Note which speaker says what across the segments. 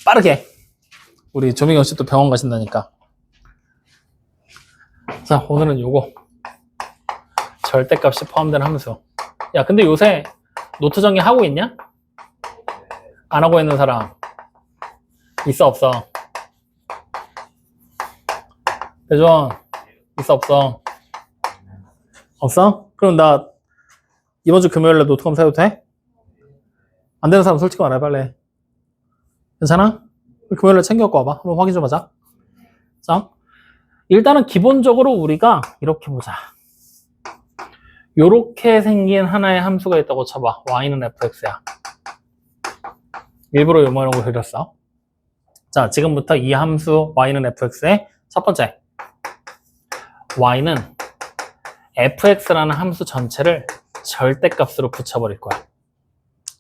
Speaker 1: 빠르게. 우리 조민경 씨 또 병원 가신다니까. 자, 오늘은 요거. 절대값이 포함된 함수. 야, 근데 요새 노트 정리 하고 있냐? 안 하고 있는 사람 있어 없어? 대전 있어 없어? 없어? 그럼 나 이번 주 금요일에 노트 검사해도 돼? 안 되는 사람 솔직히 말해 빨리. 괜찮아? 금요일에 챙겨갖고 와봐. 한번 확인 좀 하자. 자, 일단은 기본적으로 우리가 이렇게 보자. 요렇게 생긴 하나의 함수가 있다고 쳐봐. y는 fx야. 일부러 요 모양으로 그렸어. 자, 지금부터 이 함수 y는 fx의 첫 번째, y는 fx라는 함수 전체를 절대값으로 붙여버릴 거야.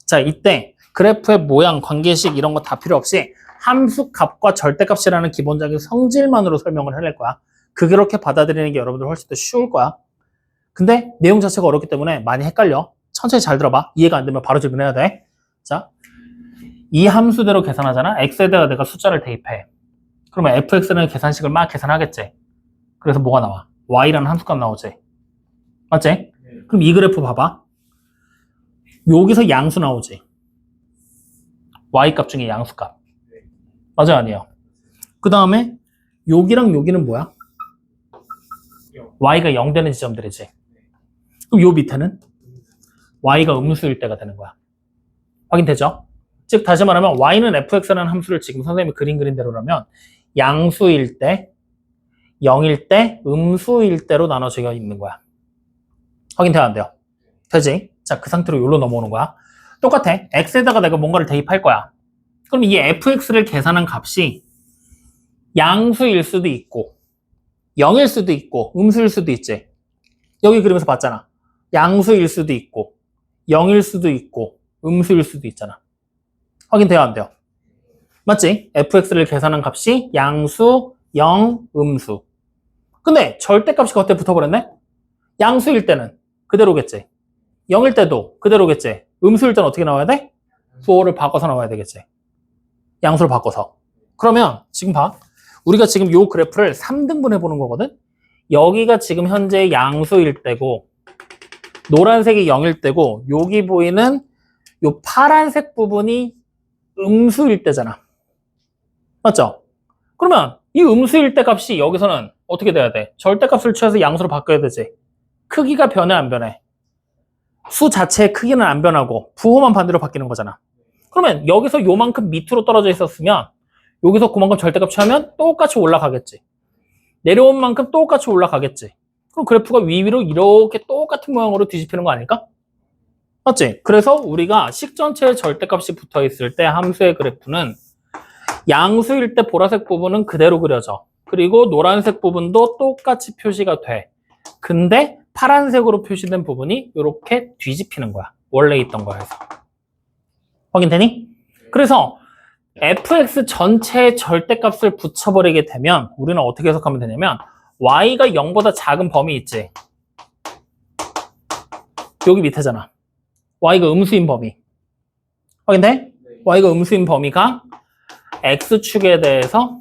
Speaker 1: 자, 이때 그래프의 모양, 관계식 이런 거 다 필요 없이 함수 값과 절대값이라는 기본적인 성질만으로 설명을 해낼 거야. 그렇게 받아들이는 게 여러분들 훨씬 더 쉬울 거야. 근데 내용 자체가 어렵기 때문에 많이 헷갈려. 천천히 잘 들어봐. 이해가 안 되면 바로 질문해야 돼. 자, 이 함수대로 계산하잖아. x에다가 내가 숫자를 대입해. 그러면 fx는 계산식을 막 계산하겠지. 그래서 뭐가 나와? y라는 함수값 나오지. 맞지? 그럼 이 그래프 봐봐. 여기서 양수 나오지. y값 중에 양수값. 맞아요, 아니에요? 그 다음에 여기랑 여기는 뭐야? y가 0 되는 지점들이지. 그럼 요 밑에는 y가 음수일 때가 되는 거야. 확인되죠? 즉 다시 말하면 y는 fx라는 함수를 지금 선생님이 그린 대로라면 양수일 때, 0일 때, 음수일 때로 나눠져 있는 거야. 확인돼야 안 돼요? 되지? 자, 그 상태로 여기로 넘어오는 거야. 똑같아. x에다가 내가 뭔가를 대입할 거야. 그럼 이 fx를 계산한 값이 양수일 수도 있고 0일 수도 있고 음수일 수도 있지. 여기 그리면서 봤잖아. 양수일 수도 있고 0일 수도 있고 음수일 수도 있잖아. 확인돼야 안 돼요? 맞지? fx를 계산한 값이 양수, 0, 음수. 근데 절대값이 겉에 붙어버렸네? 양수일 때는 그대로겠지. 0일 때도 그대로겠지. 음수일 때는 어떻게 나와야 돼? 부호를 바꿔서 나와야 되겠지. 양수를 바꿔서. 그러면 지금 봐. 우리가 지금 요 그래프를 3등분 해보는 거거든? 여기가 지금 현재 양수일 때고 노란색이 0일 때고 여기 보이는 요 파란색 부분이 음수일 때잖아. 맞죠? 그러면 이 음수일 때 값이 여기서는 어떻게 돼야 돼? 절대값을 취해서 양수로 바꿔야 되지. 크기가 변해 안 변해? 수 자체의 크기는 안 변하고 부호만 반대로 바뀌는 거잖아. 그러면 여기서 요만큼 밑으로 떨어져 있었으면 여기서 그만큼 절대값 취하면 똑같이 올라가겠지. 내려온 만큼 똑같이 올라가겠지. 그럼 그래프가 위로 이렇게 똑같은 모양으로 뒤집히는 거 아닐까? 맞지? 그래서 우리가 식 전체에 절대값이 붙어 있을 때 함수의 그래프는 양수일 때 보라색 부분은 그대로 그려져. 그리고 노란색 부분도 똑같이 표시가 돼. 근데 파란색으로 표시된 부분이 이렇게 뒤집히는 거야. 원래 있던 거에서. 확인되니? 그래서 fx 전체의 절대값을 붙여버리게 되면 우리는 어떻게 해석하면 되냐면 y가 0보다 작은 범위 있지. 여기 밑에잖아. y가 음수인 범위. 확인돼? y가 음수인 범위가 x축에 대해서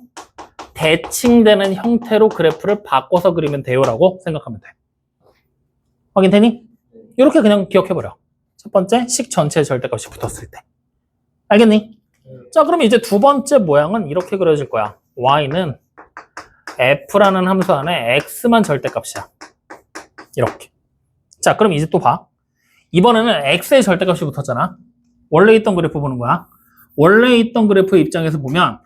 Speaker 1: 대칭되는 형태로 그래프를 바꿔서 그리면 돼요라고 생각하면 돼. 확인되니? 이렇게 그냥 기억해버려. 첫 번째, 식 전체의 절대값이 붙었을 때. 알겠니? 자, 그럼 이제 두 번째 모양은 이렇게 그려질 거야. y는 f라는 함수 안에 x만 절대값이야. 이렇게. 자, 그럼 이제 또 봐. 이번에는 x의 절대값이 붙었잖아. 원래 있던 그래프 보는 거야. 원래 있던 그래프의 입장에서 보면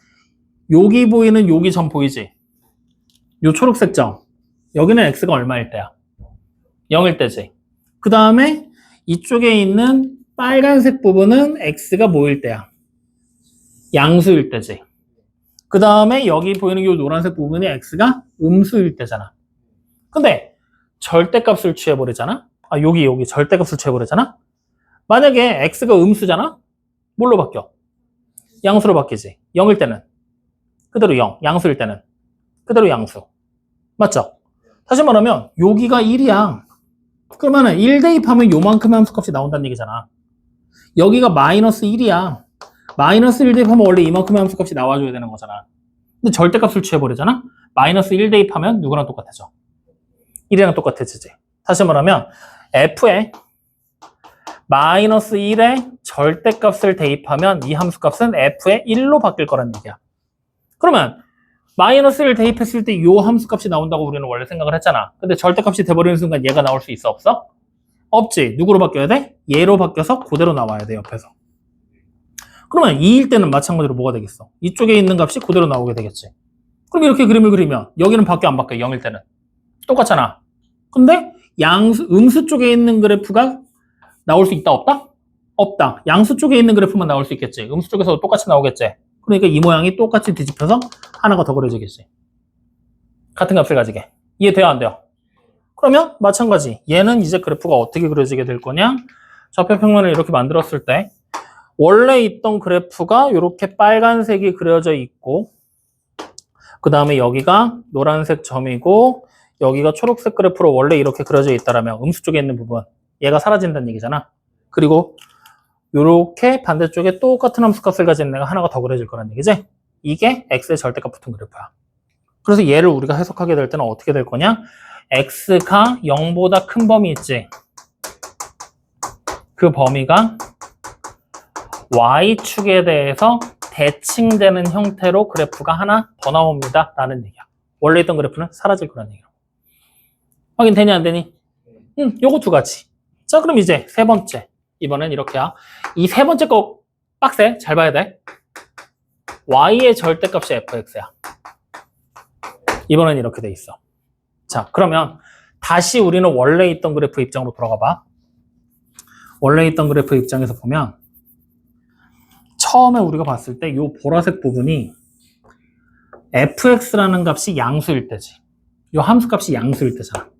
Speaker 1: 여기 보이는 여기 점 보이지? 요 초록색 점. 여기는 x가 얼마일 때야? 0일 때지. 그 다음에 이쪽에 있는 빨간색 부분은 x가 뭐일 때야? 양수일 때지. 그 다음에 여기 보이는 이 노란색 부분이 x가 음수일 때잖아. 근데 절대값을 취해버리잖아? 여기 절대값을 취해버리잖아? 만약에 x가 음수잖아? 뭘로 바뀌어? 양수로 바뀌지. 0일 때는 그대로 0, 양수일 때는 그대로 양수. 맞죠? 다시 말하면 여기가 1이야. 그러면은 1 대입하면 요만큼의 함수값이 나온다는 얘기잖아. 여기가 마이너스 1이야. 마이너스 1 대입하면 원래 이만큼의 함수값이 나와줘야 되는 거잖아. 근데 절대값을 취해버리잖아? 마이너스 1 대입하면 누구랑 똑같아져? 1이랑 똑같아지지. 다시 말하면 f에 마이너스 1의 절대값을 대입하면 이 함수값은 f의 1로 바뀔 거란 얘기야. 그러면 마이너스 1 대입했을 때 이 함수값이 나온다고 우리는 원래 생각을 했잖아. 근데 절대값이 돼버리는 순간 얘가 나올 수 있어, 없어? 없지. 누구로 바뀌어야 돼? 얘로 바뀌어서 그대로 나와야 돼, 옆에서. 그러면 2일 때는 마찬가지로 뭐가 되겠어? 이쪽에 있는 값이 그대로 나오게 되겠지. 그럼 이렇게 그림을 그리면 여기는 바뀌어 안 바뀌어? 0일 때는. 똑같잖아. 근데 음수 쪽에 있는 그래프가 나올 수 있다, 없다? 없다. 양수 쪽에 있는 그래프만 나올 수 있겠지. 음수 쪽에서도 똑같이 나오겠지. 그러니까 이 모양이 똑같이 뒤집혀서 하나가 더 그려지겠지. 같은 값을 가지게. 이해돼요, 안 돼요? 그러면 마찬가지. 얘는 이제 그래프가 어떻게 그려지게 될 거냐? 좌표평면을 이렇게 만들었을 때 원래 있던 그래프가 이렇게 빨간색이 그려져 있고 그 다음에 여기가 노란색 점이고 여기가 초록색 그래프로 원래 이렇게 그려져 있다라면 음수 쪽에 있는 부분 얘가 사라진다는 얘기잖아. 그리고 이렇게 반대쪽에 똑같은 함수값을 가진 애가 하나가 더 그려질 거란 얘기지. 이게 x의 절대값 붙은 그래프야. 그래서 얘를 우리가 해석하게 될 때는 어떻게 될 거냐? x가 0보다 큰 범위 있지. 그 범위가 y축에 대해서 대칭되는 형태로 그래프가 하나 더 나옵니다 라는 얘기야. 원래 있던 그래프는 사라질 거라는 얘기야. 확인되니 안 되니? 요거 두 가지. 자, 그럼 이제 세 번째. 이번엔 이렇게야. 이 세 번째 거 빡세. 잘 봐야 돼. y의 절대값이 fx야. 이번엔 이렇게 돼 있어. 자, 그러면 다시 우리는 원래 있던 그래프 입장으로 돌아가 봐. 원래 있던 그래프 입장에서 보면 처음에 우리가 봤을 때 이 보라색 부분이 fx라는 값이 양수일 때지. 이 함수값이 양수일 때잖아.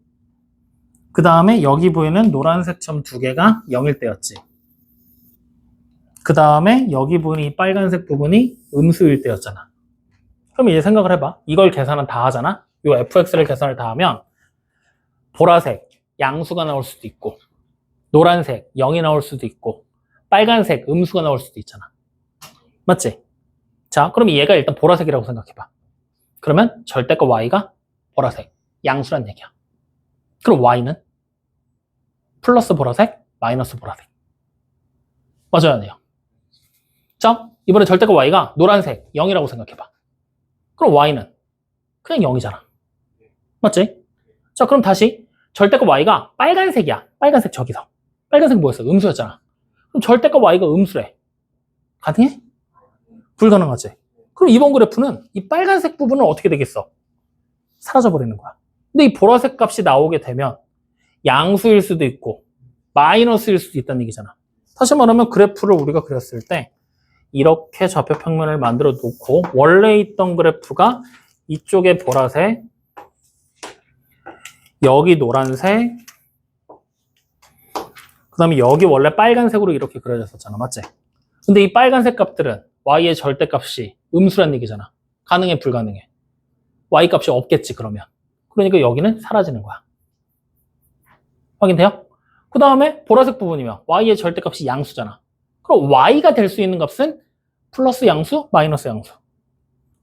Speaker 1: 그 다음에 여기 보이는 노란색 점 두 개가 0일 때였지. 그 다음에 여기 보이는 이 빨간색 부분이 음수일 때였잖아. 그럼 이제 생각을 해봐. 이걸 계산은 다 하잖아. 이 fx를 계산을 다 하면 보라색 양수가 나올 수도 있고 노란색 0이 나올 수도 있고 빨간색 음수가 나올 수도 있잖아. 맞지? 자, 그럼 얘가 일단 보라색이라고 생각해봐. 그러면 절대값 y가 보라색, 양수란 얘기야. 그럼 y는 플러스 보라색, 마이너스 보라색. 맞아야 돼요. 자, 이번에 절대값 y가 노란색, 0이라고 생각해봐. 그럼 y는 그냥 0이잖아. 맞지? 자, 그럼 다시 절대값 y가 빨간색이야. 빨간색 저기서. 빨간색 뭐였어? 음수였잖아. 그럼 절대값 y가 음수래. 가능해? 불가능하지. 그럼 이번 그래프는 이 빨간색 부분은 어떻게 되겠어? 사라져버리는 거야. 근데 이 보라색 값이 나오게 되면 양수일 수도 있고 마이너스일 수도 있다는 얘기잖아. 다시 말하면 그래프를 우리가 그렸을 때 이렇게 좌표평면을 만들어 놓고 원래 있던 그래프가 이쪽에 보라색, 여기 노란색, 그 다음에 여기 원래 빨간색으로 이렇게 그려졌었잖아. 맞지? 근데 이 빨간색 값들은 y의 절대값이 음수란 얘기잖아. 가능해, 불가능해? y 값이 없겠지, 그러면. 그러니까 여기는 사라지는 거야. 확인돼요? 그 다음에 보라색 부분이면 y의 절대값이 양수잖아. 그럼 y가 될 수 있는 값은 플러스 양수, 마이너스 양수.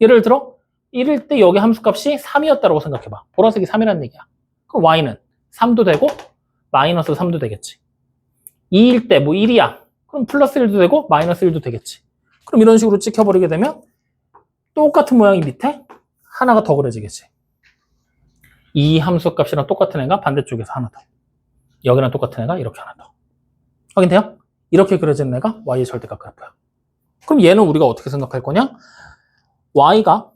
Speaker 1: 예를 들어 1일 때 여기 함수값이 3이었다고 생각해봐. 보라색이 3이라는 얘기야. 그럼 y는 3도 되고 마이너스 3도 되겠지. 2일 때 뭐 1이야. 그럼 플러스 1도 되고 마이너스 1도 되겠지. 그럼 이런 식으로 찍혀버리게 되면 똑같은 모양이 밑에 하나가 더 그려지겠지. 이 함수값이랑 똑같은 애가 반대쪽에서 하나 더. 여기랑 똑같은 애가 이렇게 하나 더. 확인돼요? 이렇게 그려진 애가 y의 절대값 그래프야. 그럼 얘는 우리가 어떻게 생각할 거냐? y가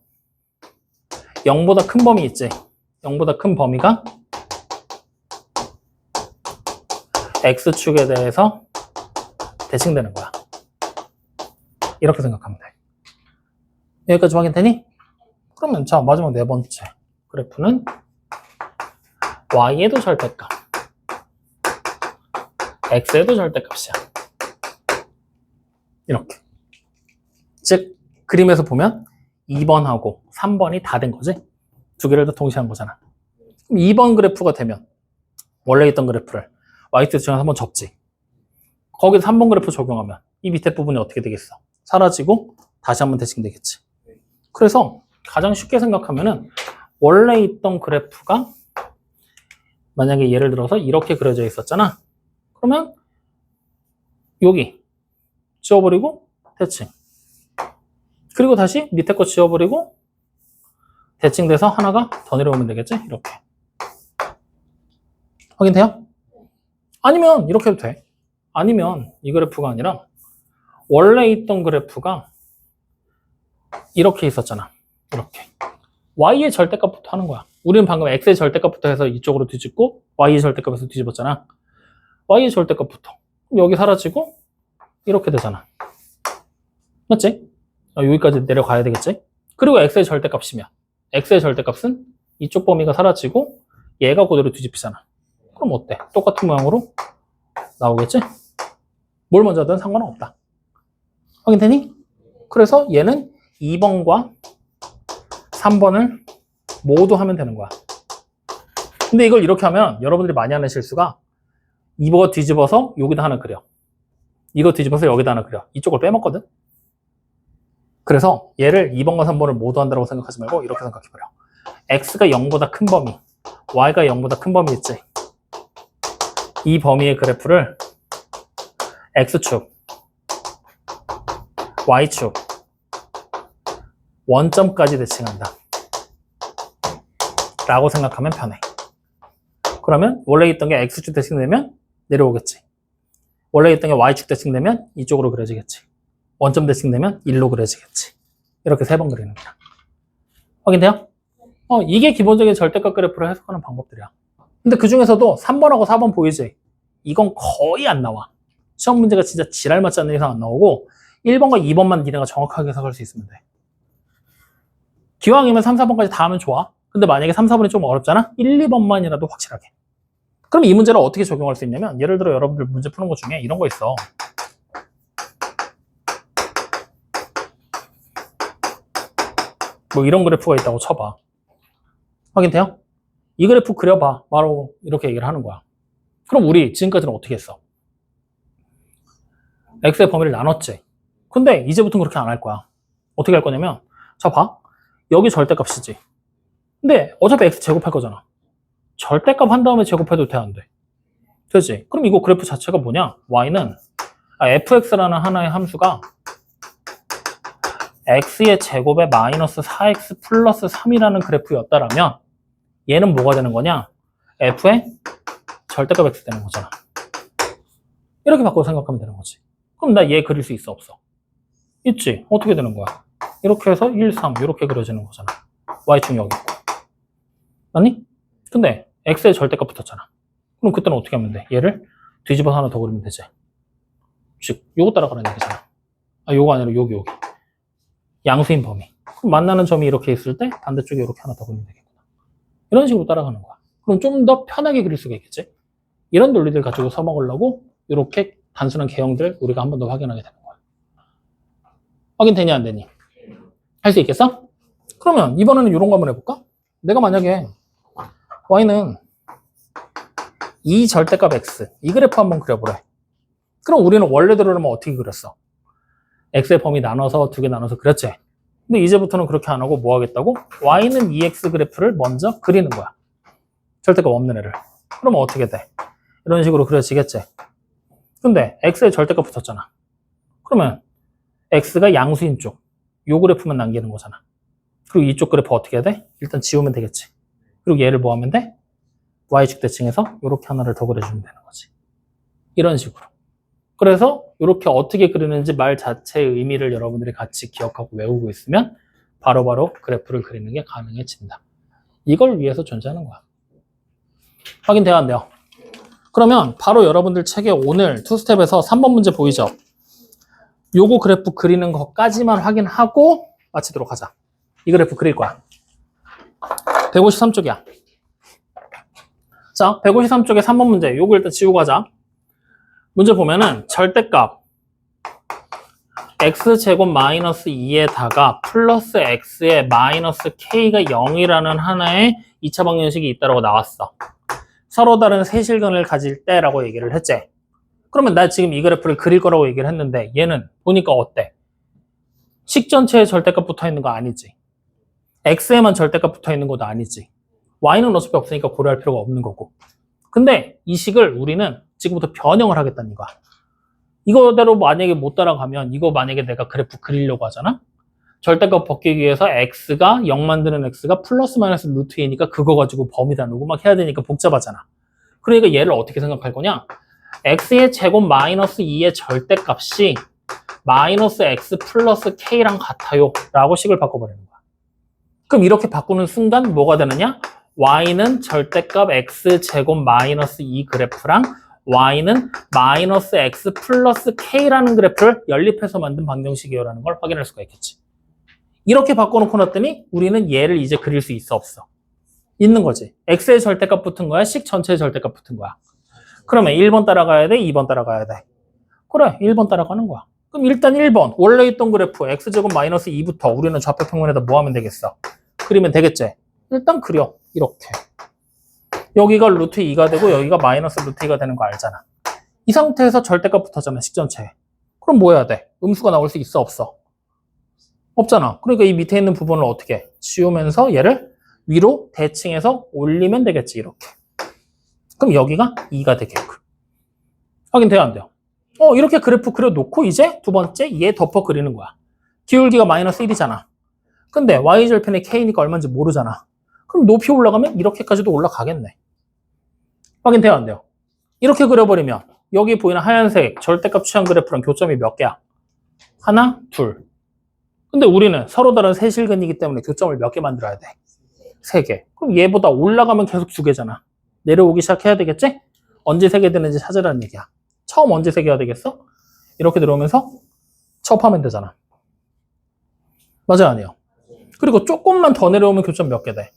Speaker 1: 0보다 큰 범위 있지. 0보다 큰 범위가 x축에 대해서 대칭되는 거야. 이렇게 생각하면 돼. 여기까지 확인되니? 그러면 자, 마지막 네 번째 그래프는 y에도 절대값, x에도 절대값이야. 이렇게. 즉 그림에서 보면 2번하고 3번이 다 된 거지? 두 개를 다 동시에 한 거잖아. 그럼 2번 그래프가 되면 원래 있던 그래프를 y축에서 한번 접지. 거기서 3번 그래프 적용하면 이 밑에 부분이 어떻게 되겠어? 사라지고 다시 한번 대칭되겠지. 그래서 가장 쉽게 생각하면은 원래 있던 그래프가 만약에 예를 들어서 이렇게 그려져 있었잖아. 그러면 여기 지워버리고 대칭. 그리고 다시 밑에 거 지워버리고 대칭돼서 하나가 더 내려오면 되겠지? 이렇게. 확인돼요? 아니면 이렇게 해도 돼. 아니면 이 그래프가 아니라 원래 있던 그래프가 이렇게 있었잖아. 이렇게. y의 절대값부터 하는 거야. 우리는 방금 x의 절대값부터 해서 이쪽으로 뒤집고 y의 절대값에서 뒤집었잖아. y의 절대값부터. 여기 사라지고 이렇게 되잖아. 맞지? 여기까지 내려가야 되겠지? 그리고 x의 절대값이면 x의 절대값은 이쪽 범위가 사라지고 얘가 그대로 뒤집히잖아. 그럼 어때? 똑같은 모양으로 나오겠지? 뭘 먼저 하든 상관은 없다. 확인되니? 그래서 얘는 2번과 3번을 모두 하면 되는 거야. 근데 이걸 이렇게 하면 여러분들이 많이 하는 실수가 이거 뒤집어서 여기다 하나 그려. 이거 뒤집어서 여기다 하나 그려. 이쪽을 빼먹거든? 그래서 얘를 2번과 3번을 모두 한다고 생각하지 말고 이렇게 생각해버려. x가 0보다 큰 범위, y가 0보다 큰 범위 있지? 이 범위의 그래프를 x축, y축, 원점까지 대칭한다 라고 생각하면 편해. 그러면 원래 있던 게 x축 대칭되면 내려오겠지. 원래 있던 게 y축 대칭되면 이쪽으로 그려지겠지. 원점 대칭되면 1로 그려지겠지. 이렇게 3번 그리는 거야. 확인돼요? 이게 기본적인 절대값 그래프를 해석하는 방법들이야. 근데 그 중에서도 3번하고 4번 보이지? 이건 거의 안 나와. 시험 문제가 진짜 지랄 맞지 않는 이상 안 나오고 1번과 2번만 니네가 정확하게 해석할 수 있으면 돼. 기왕이면 3, 4번까지 다 하면 좋아. 근데 만약에 3, 4번이 좀 어렵잖아? 1, 2번만이라도 확실하게. 그럼 이 문제를 어떻게 적용할 수 있냐면 예를 들어 여러분들 문제 푸는 것 중에 이런 거 있어. 뭐 이런 그래프가 있다고 쳐봐. 확인돼요? 이 그래프 그려봐. 바로 이렇게 얘기를 하는 거야. 그럼 우리 지금까지는 어떻게 했어? x의 범위를 나눴지. 근데 이제부터는 그렇게 안 할 거야. 어떻게 할 거냐면 자 봐. 여기 절대값이지. 근데 어차피 x 제곱할 거잖아. 절대값 한 다음에 제곱해도 돼, 안 돼? 되지? 그럼 이거 그래프 자체가 뭐냐? y는 fx라는 하나의 함수가 x의 제곱에 마이너스 4x 플러스 3이라는 그래프였다라면 얘는 뭐가 되는 거냐? f의 절대값 x 되는 거잖아. 이렇게 바꿔서 생각하면 되는 거지. 그럼 나 얘 그릴 수 있어, 없어? 있지? 어떻게 되는 거야? 이렇게 해서 1, 3 이렇게 그려지는 거잖아. y축 여기 있고. 맞니? 근데 x의 절대값 붙었잖아. 그럼 그때는 어떻게 하면 돼? 얘를 뒤집어서 하나 더 그리면 되지. 즉, 요거 따라가라는 얘기잖아. 요거 아니라 여기. 양수인 범위. 그럼 만나는 점이 이렇게 있을 때 반대쪽에 이렇게 하나 더 그리면 되겠구나. 이런 식으로 따라가는 거야. 그럼 좀 더 편하게 그릴 수가 있겠지? 이런 논리들 가지고 써먹으려고 이렇게 단순한 개형들 우리가 한 번 더 확인하게 되는 거야. 확인되니 안 되니? 할 수 있겠어? 그러면 이번에는 이런 거 한번 해볼까? 내가 만약에 y는 이 절대값 x, 이 그래프 한번 그려보래. 그럼 우리는 원래대로라면 어떻게 그렸어? x의 범위 나눠서 두 개 나눠서 그렸지? 근데 이제부터는 그렇게 안 하고 뭐 하겠다고? y는 2x 그래프를 먼저 그리는 거야. 절대값 없는 애를. 그러면 어떻게 돼? 이런 식으로 그려지겠지? 근데 x의 절대값 붙었잖아. 그러면 x가 양수인 쪽, 요 그래프만 남기는 거잖아. 그리고 이쪽 그래프 어떻게 해야 돼? 일단 지우면 되겠지. 그리고 얘를 뭐 하면 돼? y축 대칭해서 이렇게 하나를 더 그려주면 되는 거지. 이런 식으로. 그래서 이렇게 어떻게 그리는지 말 자체의 의미를 여러분들이 같이 기억하고 외우고 있으면 바로바로 그래프를 그리는 게 가능해진다. 이걸 위해서 존재하는 거야. 확인돼야 안 돼요? 그러면 바로 여러분들 책에 오늘 투스텝에서 3번 문제 보이죠? 요거 그래프 그리는 것까지만 확인하고 마치도록 하자. 이 그래프 그릴 거야. 153쪽이야. 자, 153쪽에 3번 문제. 요거 일단 지우고 하자. 문제 보면은 절대값 x제곱 마이너스 2에다가 플러스 x에 마이너스 k가 0이라는 하나의 2차 방정식이 있다고 나왔어. 서로 다른 세실근을 가질 때라고 얘기를 했지. 그러면 나 지금 이 그래프를 그릴 거라고 얘기를 했는데 얘는 보니까 어때? 식 전체에 절대값 붙어 있는 거 아니지. x에만 절대값 붙어 있는 것도 아니지. y는 어차피 없으니까 고려할 필요가 없는 거고. 근데 이 식을 우리는 지금부터 변형을 하겠다는 이거야. 이거대로 만약에 못 따라가면 이거 만약에 내가 그래프 그리려고 하잖아? 절대값 벗기기 위해서 x가 0 만드는 x가 플러스 마이너스 루트 2니까 그거 가지고 범위 나누고 막 해야 되니까 복잡하잖아. 그러니까 얘를 어떻게 생각할 거냐? x의 제곱 마이너스 2의 절대값이 마이너스 x 플러스 k랑 같아요 라고 식을 바꿔버리는 거야. 그럼 이렇게 바꾸는 순간 뭐가 되느냐? y는 절대값 x 제곱 마이너스 2 그래프랑 y는 마이너스 x 플러스 k라는 그래프를 연립해서 만든 방정식이요라는 걸 확인할 수가 있겠지. 이렇게 바꿔놓고 놨더니 우리는 얘를 이제 그릴 수 있어 없어? 있는 거지. x의 절대값 붙은 거야? 식 전체의 절대값 붙은 거야? 그러면 1번 따라가야 돼? 2번 따라가야 돼? 그래, 1번 따라가는 거야. 그럼 일단 1번 원래 있던 그래프 x제곱 마이너스 2부터 우리는 좌표 평면에다 뭐 하면 되겠어? 그리면 되겠지? 일단 그려. 이렇게. 여기가 루트 2가 되고 여기가 마이너스 루트 2가 되는 거 알잖아. 이 상태에서 절대값 붙었잖아, 식 전체에. 그럼 뭐 해야 돼? 음수가 나올 수 있어 없어? 없잖아. 그러니까 이 밑에 있는 부분을 어떻게 해? 지우면서 얘를 위로 대칭해서 올리면 되겠지, 이렇게. 그럼 여기가 2가 되게끔. 확인돼요, 안 돼요? 이렇게 그래프 그려놓고 이제 두 번째 얘 덮어 그리는 거야. 기울기가 마이너스 1이잖아. 근데 y절편의 k니까 얼마인지 모르잖아. 그럼 높이 올라가면 이렇게까지도 올라가겠네. 확인돼요, 안 돼요? 이렇게 그려버리면 여기 보이는 하얀색 절대값 취한 그래프랑 교점이 몇 개야? 하나, 둘. 근데 우리는 서로 다른 세실근이기 때문에 교점을 몇 개 만들어야 돼? 3개. 그럼 얘보다 올라가면 계속 2개잖아. 내려오기 시작해야 되겠지? 언제 3개 되는지 찾으라는 얘기야. 처음 언제 3개가 되겠어? 이렇게 들어오면서 첩하면 되잖아. 맞아요, 아니에요? 그리고 조금만 더 내려오면 교점 몇 개 돼?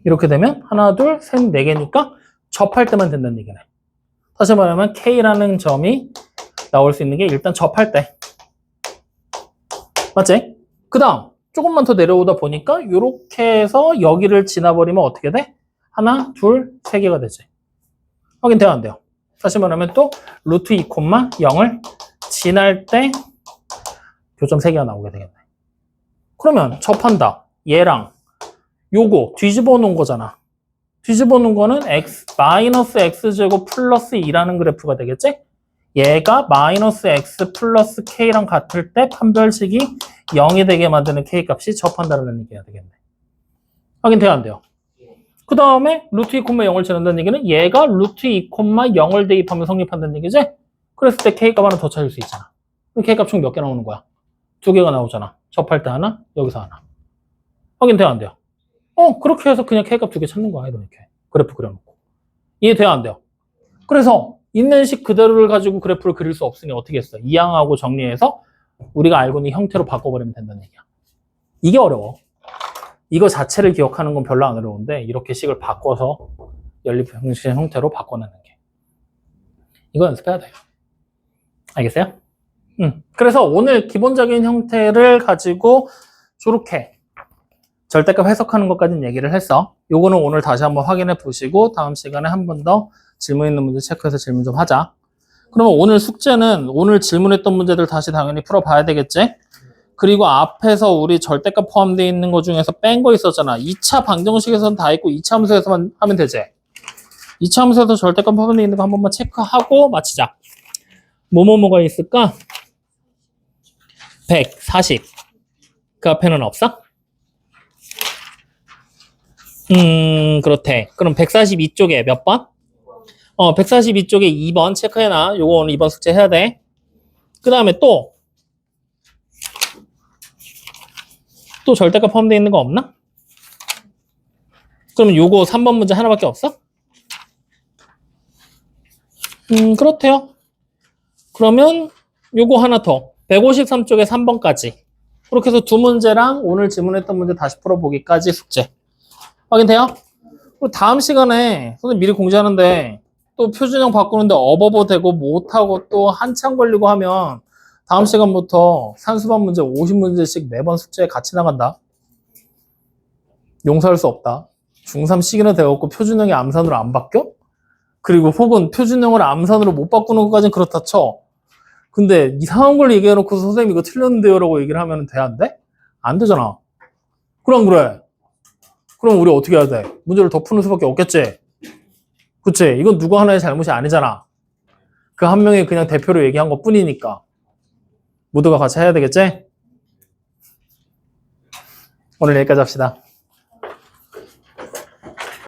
Speaker 1: 이렇게 되면 하나, 둘, 셋, 4개니까 접할 때만 된다는 얘기네. 다시 말하면 K라는 점이 나올 수 있는 게 일단 접할 때. 맞지? 그 다음 조금만 더 내려오다 보니까 이렇게 해서 여기를 지나버리면 어떻게 돼? 하나, 둘, 3개가 되지. 확인돼요, 안 돼요? 다시 말하면 또 루트 2, 0을 지날 때 교점 3개가 나오게 되겠네. 그러면 접한다. 얘랑 요거 뒤집어 놓은 거잖아. 뒤집어 놓은 거는 마이너스 x제곱 플러스 2라는 그래프가 되겠지? 얘가 마이너스 x 플러스 k랑 같을 때 판별식이 0이 되게 만드는 k값이 접한다는 얘기가 되겠네. 확인돼요, 안 돼요? 그 다음에 루트 2, 0을 지난다는 얘기는 얘가 루트 2, 0을 대입하면 성립한다는 얘기지? 그랬을 때 k값 하나 더 찾을 수 있잖아. 그럼 k값 총 몇 개 나오는 거야? 2개가 나오잖아. 접할 때 하나, 여기서 하나. 확인돼요, 안 돼요? 그렇게 해서 그냥 k값 2개 찾는 거야, 이렇게. 그래프 그려놓고. 이해돼요, 안 돼요? 그래서 있는 식 그대로를 가지고 그래프를 그릴 수 없으니 어떻게 했어? 이항하고 정리해서 우리가 알고 있는 형태로 바꿔버리면 된다는 얘기야. 이게 어려워. 이거 자체를 기억하는 건 별로 안 어려운데 이렇게 식을 바꿔서 연립 형식 형태로 바꿔내는 게. 이거 연습해야 돼요. 알겠어요? 그래서 오늘 기본적인 형태를 가지고 저렇게 절대값 해석하는 것까지는 얘기를 했어. 요거는 오늘 다시 한번 확인해 보시고 다음 시간에 한 번 더 질문 있는 문제 체크해서 질문 좀 하자. 그러면 오늘 숙제는 오늘 질문했던 문제들 다시 당연히 풀어봐야 되겠지? 그리고 앞에서 우리 절대값 포함되어 있는 것 중에서 뺀 거 있었잖아. 2차 방정식에서는 다 있고 2차 함수에서만 하면 되지? 2차 함수에서 절대값 포함되어 있는 거 한 번만 체크하고 마치자. 뭐가 있을까? 140. 그 앞에는 없어? 그렇대. 그럼 142쪽에 몇 번? 142쪽에 2번 체크해놔. 요거 오늘 2번 숙제 해야 돼. 그 다음에 또 절대값 포함되어 있는 거 없나? 그럼 요거 3번 문제 하나밖에 없어? 그렇대요. 그러면 요거 하나 더. 153쪽에 3번까지. 그렇게 해서 두 문제랑 오늘 질문했던 문제 다시 풀어보기까지 숙제. 확인돼요? 그리고 다음 시간에 선생님 미리 공지하는데 또 표준형 바꾸는데 어버버 되고 못하고 또 한참 걸리고 하면 다음 시간부터 산수반 문제 50문제씩 매번 숙제에 같이 나간다. 용서할 수 없다. 중3 시기나 되었고 표준형이 암산으로 안 바뀌어? 그리고 혹은 표준형을 암산으로 못 바꾸는 것까지는 그렇다 쳐. 근데 이상한 걸 얘기해놓고 선생님 이거 틀렸는데요 라고 얘기를 하면 돼, 안 돼? 안 되잖아. 그럼 그래. 그럼 우리 어떻게 해야 돼? 문제를 더 푸는 수밖에 없겠지? 그치? 이건 누구 하나의 잘못이 아니잖아. 그 한 명이 그냥 대표로 얘기한 것 뿐이니까. 모두가 같이 해야 되겠지? 오늘 여기까지 합시다.